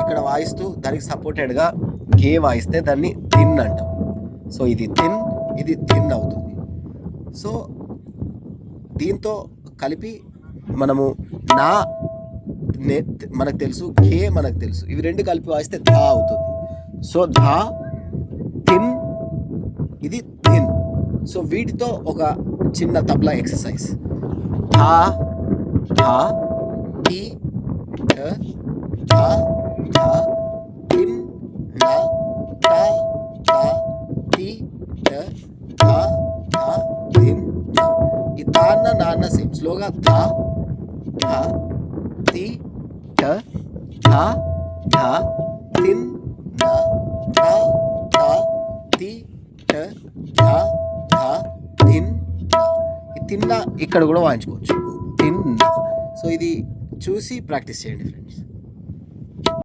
ఇక్కడ వాయిస్తూ దానికి సపోర్టెడ్గా గే వాయిస్తే దాన్ని థిన్ అంటాం. సో ఇది థిన్, ఇది థిన్ అవుతుంది. సో దీంతో కలిపి మనము నా మనకు తెలుసు, కే మనకు తెలుసు, ఇవి రెండు కలిపి వాయిస్తే ధా అవుతుంది. సో ధా, థిన్, ఇది థిన్. సో వీటితో ఒక చిన్న తబలా ఎక్సర్సైజ్. ధా ధా టి ధ ధా ధా థిన్ నా ధా ధా టి ధ ధా ధా థిన్ నా. ఈ తాన్న నాన్న సేమ్ స్లోగా ధా ధా తి ధ ధా ధా థిన్ నా ధా ధా తి ధ ధా ధా థిన్ నా. ఈ తిన్నా ఇక్కడ కూడా వాయించుకోవచ్చు, తిన్నా. సో ఇది చూసి ప్రాక్టీస్ చేయండి ఫ్రెండ్స్.